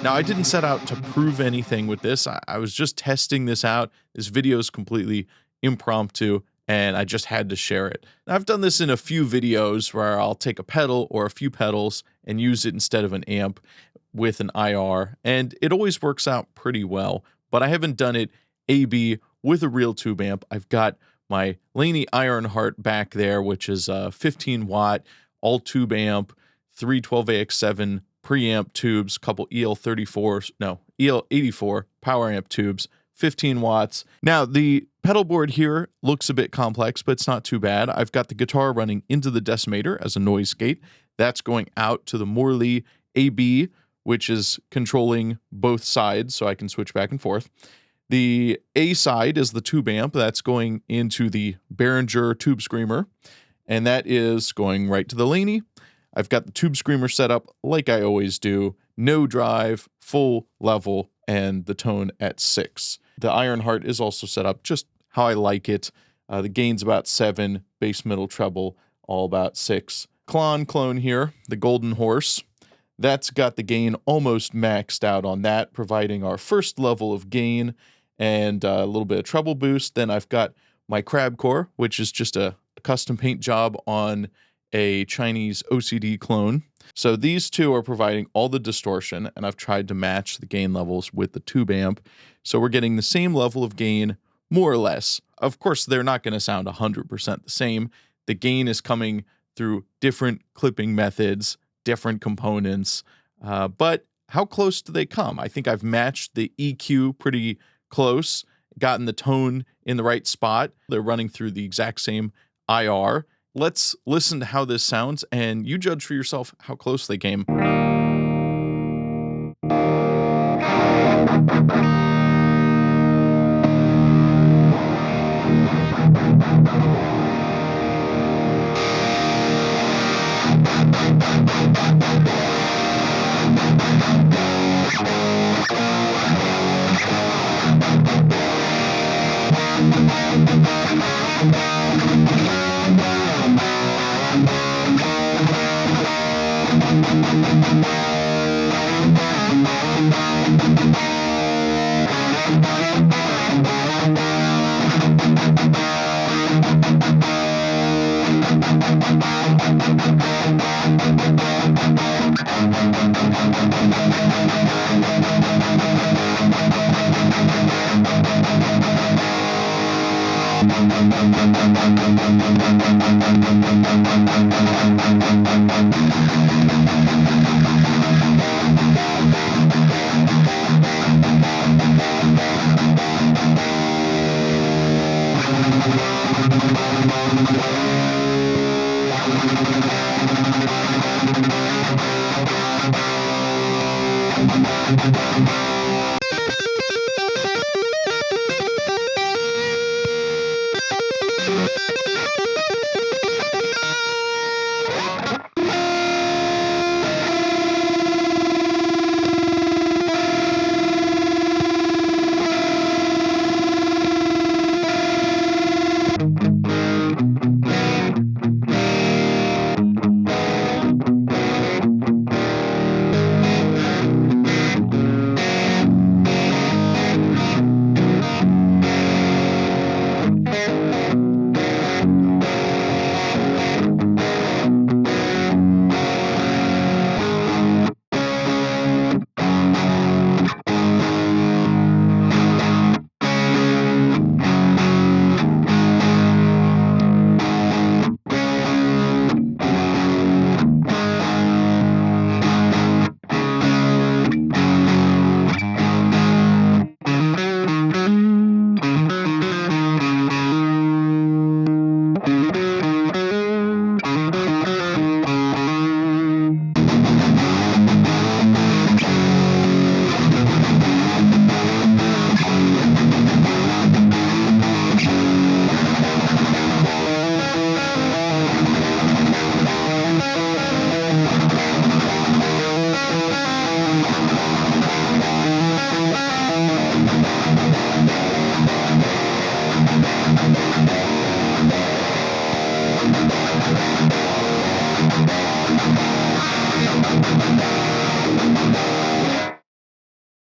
Now, I didn't set out to prove anything with this. I was just testing this out. This video is completely impromptu, and I just had to share it. Now, I've done this in a few videos where I'll take a pedal or a few pedals and use it instead of an amp with an IR, and it always works out pretty well, but I haven't done it AB with a real tube amp. I've got my Laney Ironheart back there, which is a 15 watt all tube amp, 312AX7 preamp tubes, couple EL84 power amp tubes, 15 watts. Now, the pedal board here looks a bit complex, but it's not too bad. I've got the guitar running into the decimator as a noise gate. That's going out to the Morley AB, which is controlling both sides, so I can switch back and forth. The A side is the tube amp. That's going into the Behringer Tube Screamer, and that is going right to the Laney. I've got the Tube Screamer set up like I always do. No drive, full level, and the tone at 6. The Ironheart is also set up just how I like it. The gain's about 7, bass, middle, treble, all about 6. Klone here, the Golden Horse. That's got the gain almost maxed out on that, providing our first level of gain and a little bit of treble boost. Then I've got my Crab Core, which is just a custom paint job on a Chinese OCD clone. So these two are providing all the distortion, and I've tried to match the gain levels with the tube amp. So we're getting the same level of gain, more or less. Of course, they're not going to sound 100% the same. The gain is coming through different clipping methods, different components, but how close do they come? I think I've matched the EQ pretty close, gotten the tone in the right spot. They're running through the exact same IR. Let's listen to how this sounds, and you judge for yourself how close they came.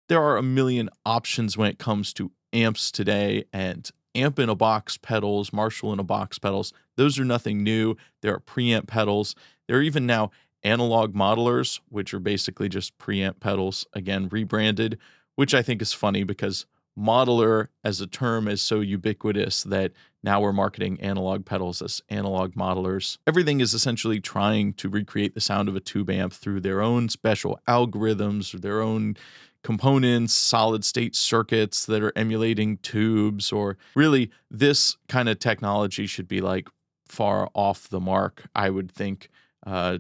there are a million options when it comes to amps today, and amp in a box pedals, Marshall in a box pedals, those are nothing new. There are preamp pedals. There are even now analog modelers, which are basically just preamp pedals, again, rebranded, which I think is funny because modeler as a term is so ubiquitous that now we're marketing analog pedals as analog modelers. Everything is essentially trying to recreate the sound of a tube amp through their own special algorithms or their own components, solid state circuits that are emulating tubes, or really this kind of technology should be like far off the mark, I would think.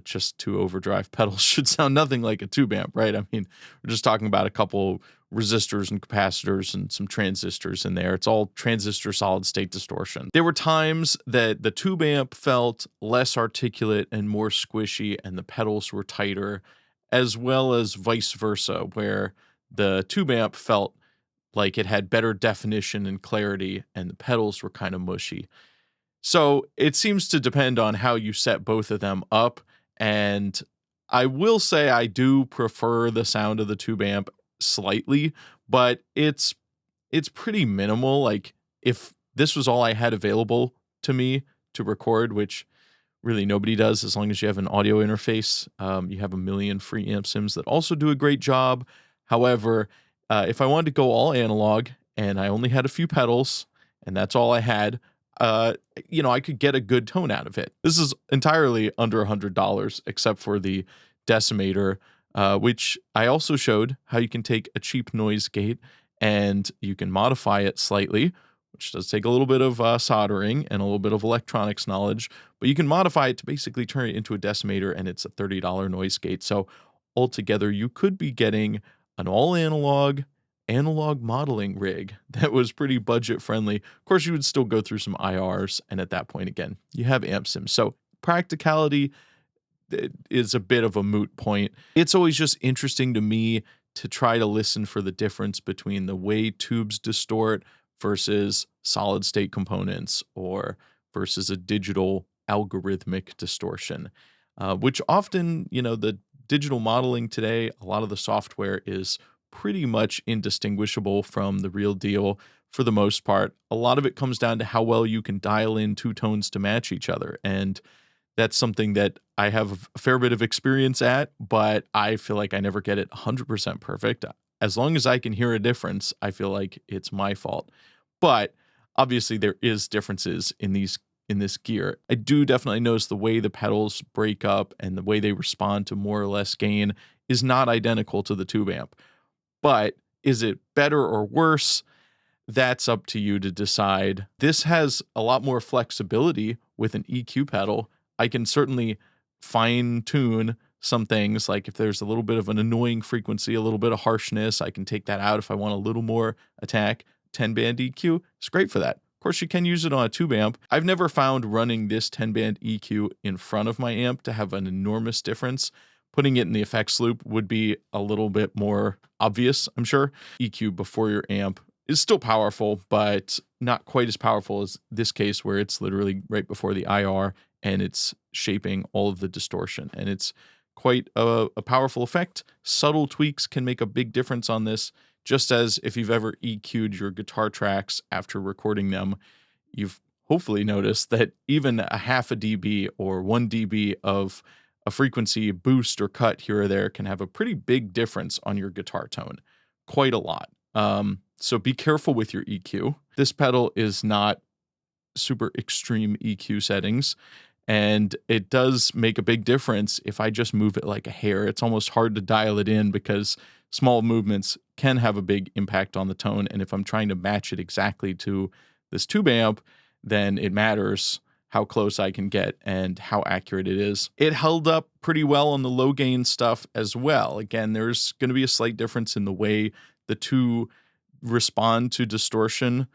Just two overdrive pedals should sound nothing like a tube amp, right? I mean, we're just talking about a couple resistors and capacitors and some transistors in there. It's all transistor solid state distortion. There were times that the tube amp felt less articulate and more squishy, and the pedals were tighter, as well as vice versa, where the tube amp felt like it had better definition and clarity, and the pedals were kind of mushy. So it seems to depend on how you set both of them up. And I will say I do prefer the sound of the tube amp slightly, but it's pretty minimal. Like if this was all I had available to me to record, which really nobody does as long as you have an audio interface. You have a million free amp sims that also do a great job. However, if I wanted to go all analog and I only had a few pedals and that's all I had, I could get a good tone out of it. This is entirely under $100, except for the decimator, which I also showed how you can take a cheap noise gate and you can modify it slightly, which does take a little bit of soldering and a little bit of electronics knowledge, but you can modify it to basically turn it into a decimator, and it's a $30 noise gate. So altogether, you could be getting an all analog modeling rig that was pretty budget friendly. Of course, you would still go through some IRs, and at that point, again, you have amp sims. So practicality is a bit of a moot point. It's always just interesting to me to try to listen for the difference between the way tubes distort versus solid state components, or versus a digital algorithmic distortion, which often, the digital modeling today, a lot of the software is pretty much indistinguishable from the real deal for the most part. A lot of it comes down to how well you can dial in two tones to match each other. And that's something that I have a fair bit of experience at, but I feel like I never get it 100% perfect. As long as I can hear a difference, I feel like it's my fault. But obviously there is differences in this gear. I do definitely notice the way the pedals break up and the way they respond to more or less gain is not identical to the tube amp. But is it better or worse? That's up to you to decide. This has a lot more flexibility with an EQ pedal. I can certainly fine tune some things, like if there's a little bit of an annoying frequency, a little bit of harshness, I can take that out if I want a little more attack. 10-band EQ is great for that. Of course, you can use it on a tube amp. I've never found running this 10-band EQ in front of my amp to have an enormous difference. Putting it in the effects loop would be a little bit more obvious, I'm sure. EQ before your amp is still powerful, but not quite as powerful as this case where it's literally right before the IR and it's shaping all of the distortion. And it's quite a powerful effect. Subtle tweaks can make a big difference on this, just as if you've ever EQ'd your guitar tracks after recording them, you've hopefully noticed that even a half a dB or 1 dB of a frequency boost or cut here or there can have a pretty big difference on your guitar tone. Quite a lot. So be careful with your EQ. This pedal is not super extreme EQ settings, and it does make a big difference if I just move it like a hair. It's almost hard to dial it in because small movements can have a big impact on the tone, and if I'm trying to match it exactly to this tube amp, then it matters how close I can get and how accurate it is. It held up pretty well on the low gain stuff as well. Again, there's going to be a slight difference in the way the two respond to distortion,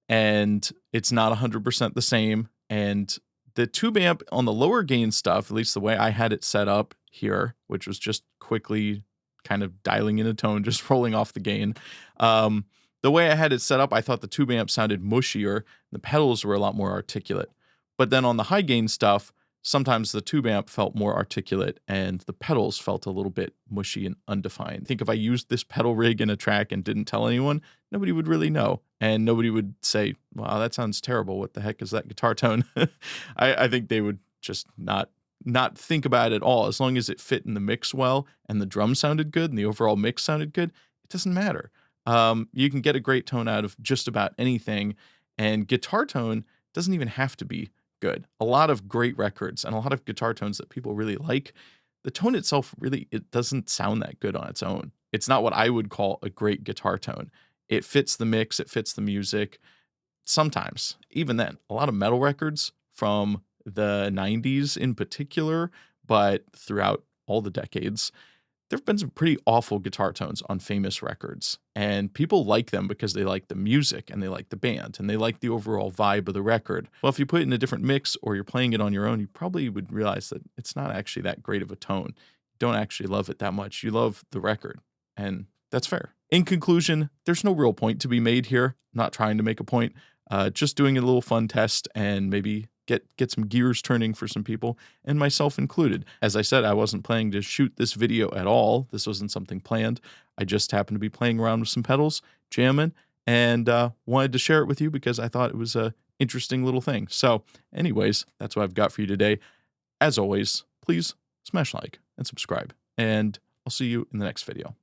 and it's not 100% the same. And the tube amp on the lower gain stuff, at least the way I had it set up here, which was just quickly kind of dialing in a tone, just rolling off the gain. The way I had it set up, I thought the tube amp sounded mushier. The pedals were a lot more articulate. But then on the high gain stuff, Sometimes the tube amp felt more articulate and the pedals felt a little bit mushy and undefined. I think if I used this pedal rig in a track and didn't tell anyone, nobody would really know. And nobody would say, wow, that sounds terrible. What the heck is that guitar tone? I think they would just not think about it at all. As long as it fit in the mix well and the drum sounded good and the overall mix sounded good, it doesn't matter. You can get a great tone out of just about anything. And guitar tone doesn't even have to be good. A lot of great records and a lot of guitar tones that people really like, the tone itself really, it doesn't sound that good on its own. It's not what I would call a great guitar tone. It fits the mix, it fits the music. Sometimes, even then, a lot of metal records from the 90s in particular, but throughout all the decades, there have been some pretty awful guitar tones on famous records, and people like them because they like the music and they like the band and they like the overall vibe of the record. Well, if you put it in a different mix or you're playing it on your own, you probably would realize that it's not actually that great of a tone. You don't actually love it that much. You love the record, and that's fair. In conclusion, there's no real point to be made here. I'm not trying to make a point. Just doing a little fun test and maybe get some gears turning for some people, and myself included. As I said, I wasn't planning to shoot this video at all. This wasn't something planned. I just happened to be playing around with some pedals, jamming, and wanted to share it with you because I thought it was a interesting little thing. So anyways, that's what I've got for you today. As always, please smash like and subscribe, and I'll see you in the next video.